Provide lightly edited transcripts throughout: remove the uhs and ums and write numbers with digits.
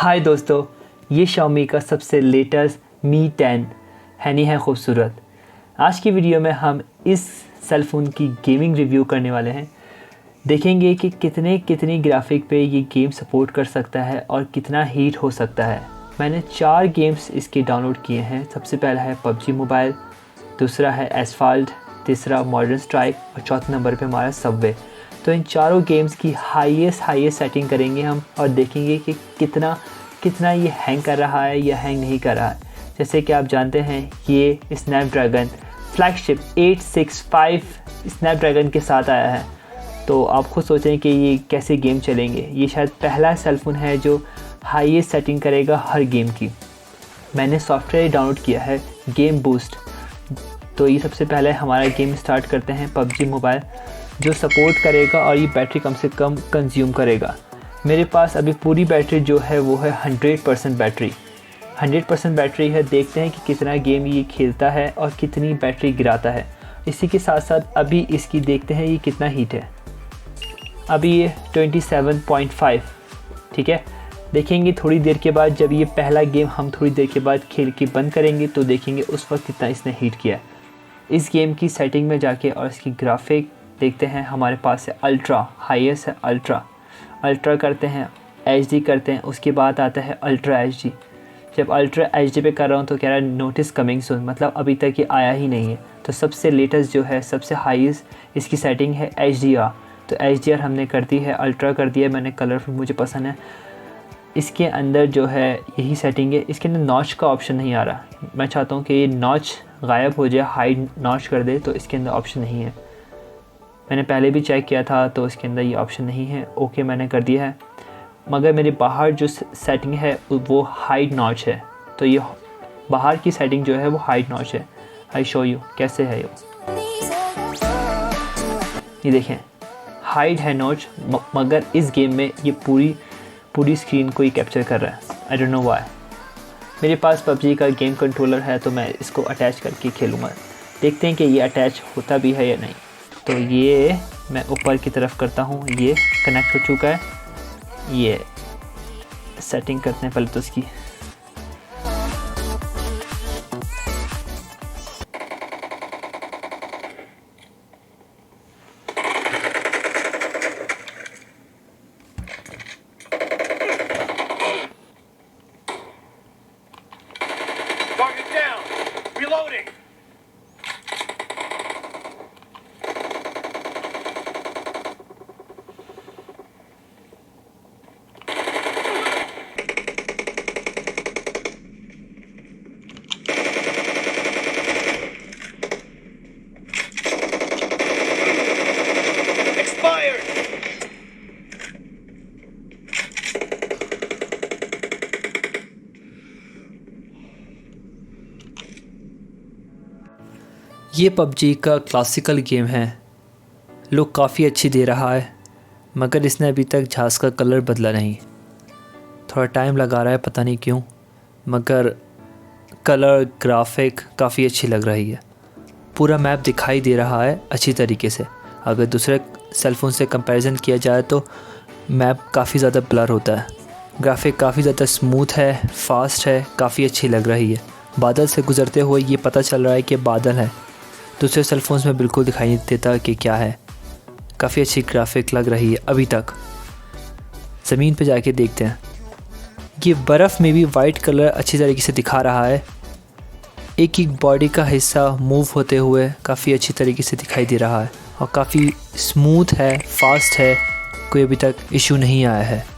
हाय दोस्तों, ये Xiaomi का सबसे लेटेस्ट Mi 10 है नहीं है खूबसूरत। आज की वीडियो में हम इस सेल फ़ोन की गेमिंग रिव्यू करने वाले हैं। देखेंगे कि कितनी ग्राफिक पे ये गेम सपोर्ट कर सकता है और कितना हीट हो सकता है। मैंने 4 गेम्स इसके डाउनलोड किए हैं। सबसे पहला है PUBG मोबाइल, दूसरा है एसफाल्ट, तीसरा मॉडर्न स्ट्राइक और चौथे नंबर पे हमारा सबवे। तो इन चारों गेम्स की हाईएस्ट सेटिंग करेंगे हम और देखेंगे कि कितना ये हैंग कर रहा है या हैंग नहीं कर रहा है। जैसे कि आप जानते हैं ये स्नैपड्रैगन फ्लैगशिप 865 स्नैपड्रैगन के साथ आया है। तो आप खुद सोचें कि ये कैसे गेम चलेंगे। ये शायद पहला सेल फ़ोन है जो हाईएस्ट सेटिंग करेगा हर गेम की। मैंने सॉफ्टवेयर डाउनलोड किया है गेम बूस्ट। तो ये सबसे पहले हमारा गेम स्टार्ट करते हैं PUBG मोबाइल, जो सपोर्ट करेगा और ये बैटरी कम से कम कंज्यूम करेगा। मेरे पास अभी पूरी बैटरी जो है वो है 100% बैटरी। 100% बैटरी है। देखते हैं कि कितना गेम ये खेलता है और कितनी बैटरी गिराता है। इसी के साथ साथ अभी इसकी देखते हैं ये कितना हीट है। अभी ये 27.5, ठीक है। देखेंगे थोड़ी देर के बाद, जब ये पहला गेम हम थोड़ी देर के बाद खेल के बंद करेंगे तो देखेंगे उस वक्त कितना इसने हीट किया है। इस गेम की सेटिंग में जाके और इसकी ग्राफिक देखते हैं। हमारे पास है अल्ट्रा, हाईएस्ट है अल्ट्रा करते हैं, HD करते हैं, उसके बाद आता है अल्ट्रा HD। जब अल्ट्रा HD पे कर रहा हूँ तो कह रहा है नोटिस कमिंग सून, मतलब अभी तक ये आया ही नहीं है। तो सबसे लेटेस्ट जो है, सबसे हाईएस्ट इसकी सेटिंग है HDR। तो HDR हमने कर दी है, अल्ट्रा कर दिया है मैंने, कलरफुल मुझे पसंद है। इसके अंदर जो है यही सेटिंग है। इसके अंदर नॉच का ऑप्शन नहीं आ रहा। मैं चाहता हूँ कि ये नॉच गायब हो जाए, हाइड नॉच कर दे, तो इसके अंदर ऑप्शन नहीं है। मैंने पहले भी चेक किया था तो इसके अंदर ये ऑप्शन नहीं है। ओके मैंने कर दिया है, मगर मेरे बाहर जो सेटिंग है वो हाइड नॉच है। तो ये बाहर की सेटिंग जो है वो हाइड नॉच है। आई शो यू कैसे है ये देखें, हाइड है नॉच, मगर इस गेम में ये पूरी स्क्रीन को ही कैप्चर कर रहा है। I don't know why. मेरे पास PUBG का गेम कंट्रोलर है तो मैं इसको अटैच करके खेलूँगा। देखते हैं कि ये अटैच होता भी है या नहीं। तो ये मैं ऊपर की तरफ करता हूँ, ये कनेक्ट हो चुका है। ये सेटिंग करते हैं पहले तो इसकी। Target down. Reloading. Expired. ये PUBG का क्लासिकल गेम है। लुक काफ़ी अच्छी दे रहा है, मगर इसने अभी तक झांस का कलर बदला नहीं। थोड़ा टाइम लगा रहा है, पता नहीं क्यों, मगर कलर ग्राफिक काफ़ी अच्छी लग रही है। पूरा मैप दिखाई दे रहा है अच्छी तरीके से। अगर दूसरे सेल फ़ोन से कंपैरिजन किया जाए तो मैप काफ़ी ज़्यादा ब्लर होता है। ग्राफिक काफ़ी ज़्यादा स्मूथ है, फास्ट है, काफ़ी अच्छी लग रही है। बादल से गुज़रते हुए ये पता चल रहा है कि बादल है। दूसरे सेल फ़ोन्स में बिल्कुल दिखाई नहीं देता कि क्या है। काफ़ी अच्छी ग्राफिक लग रही है अभी तक। ज़मीन पे जाके देखते हैं। ये बर्फ़ में भी वाइट कलर अच्छी तरीके से दिखा रहा है। एक बॉडी का हिस्सा मूव होते हुए काफ़ी अच्छी तरीके से दिखाई दे रहा है और काफ़ी स्मूथ है, फास्ट है। कोई अभी तक इशू नहीं आया है।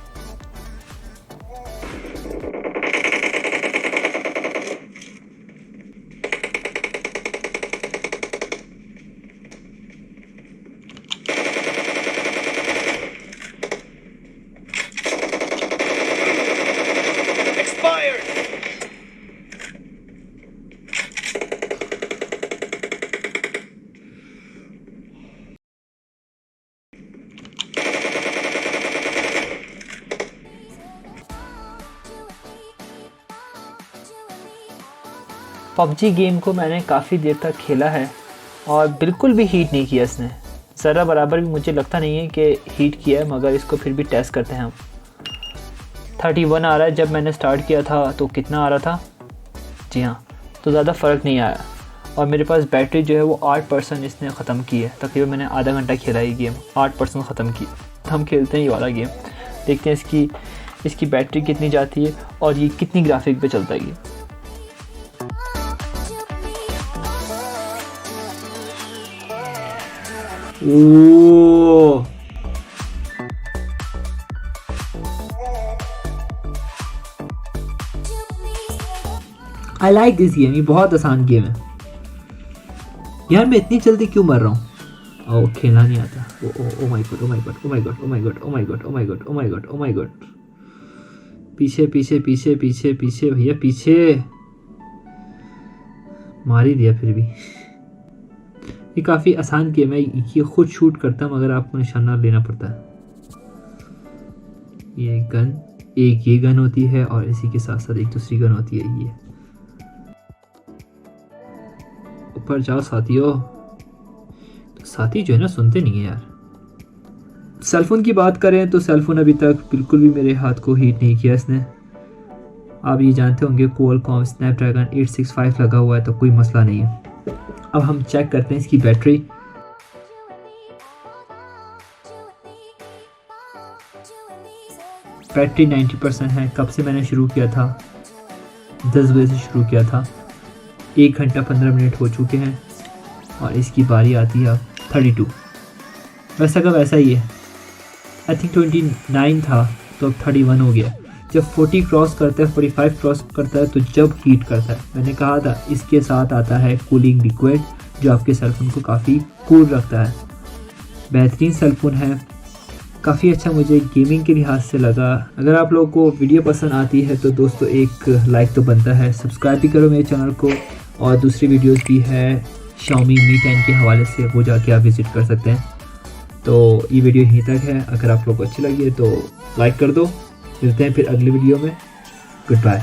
Expired. PUBG गेम को मैंने काफ़ी देर तक खेला है और बिल्कुल भी हीट नहीं किया इसने। ज़रा बराबर भी मुझे लगता नहीं है कि हीट किया है, मगर इसको फिर भी टेस्ट करते हैं हम। 31 आ रहा है। जब मैंने स्टार्ट किया था तो कितना आ रहा था? जी हाँ, तो ज़्यादा फ़र्क नहीं आया। और मेरे पास बैटरी जो है वो 8% इसने ख़त्म की है। तकरीबन मैंने आधा घंटा खेला ये गेम, 8% ख़त्म की। हम खेलते हैं ये वाला गेम, देखते हैं इसकी बैटरी कितनी जाती है और ये कितनी ग्राफिक पे चलता है ये। ओह, आई लाइक दिस गेम। ये बहुत आसान गेम है यार। मैं इतनी जल्दी क्यों मर रहा हूँ? ओह, खेलना नहीं आता। Oh my God, oh my God, oh my God, oh my God, oh my God, oh my God, oh my God, oh my God. पीछे पीछे पीछे पीछे पीछे भैया पीछे। मार ही दिया फिर भी। ये काफ़ी आसान गेम है। ये खुद शूट करता है मगर आपको निशाना लेना पड़ता है। ये गन, एक ये गन होती है और इसी के साथ साथ एक दूसरी गन होती है। ये ऊपर जाओ साथियों। तो साथी जो है ना सुनते नहीं है यार। सेलफोन की बात करें तो सेलफोन अभी तक बिल्कुल भी मेरे हाथ को हीट नहीं किया इसने। आप ये जानते होंगे क्वालकॉम स्नैपड्रैगन 865 लगा हुआ है तो कोई मसला नहीं है। अब हम चेक करते हैं इसकी बैटरी। बैटरी 90% है। कब से मैंने शुरू किया था? 10 बजे से शुरू किया था। 1 घंटा 15 मिनट हो चुके हैं और इसकी बारी आती है अब 32। वैसा का वैसा ही है। आई थिंक 29 था तो अब 31 हो गया। जब 40 क्रॉस करता है, 45 क्रॉस करता है तो जब हीट करता है। मैंने कहा था इसके साथ आता है कूलिंग लिक्विड जो आपके सेलफोन को काफ़ी कूल रखता है। बेहतरीन सेलफोन है, काफ़ी अच्छा मुझे गेमिंग के लिहाज से लगा। अगर आप लोगों को वीडियो पसंद आती है तो दोस्तों एक लाइक तो बनता है। सब्सक्राइब भी करो मेरे चैनल को और दूसरी वीडियोस भी है Xiaomi Mi 10 के हवाले से, वो जाके आप विज़िट कर सकते हैं। तो ये वीडियो यहीं तक है। अगर आप लोग को अच्छी लगी है तो लाइक कर दो। मिलते हैं फिर अगली वीडियो में। Good bye.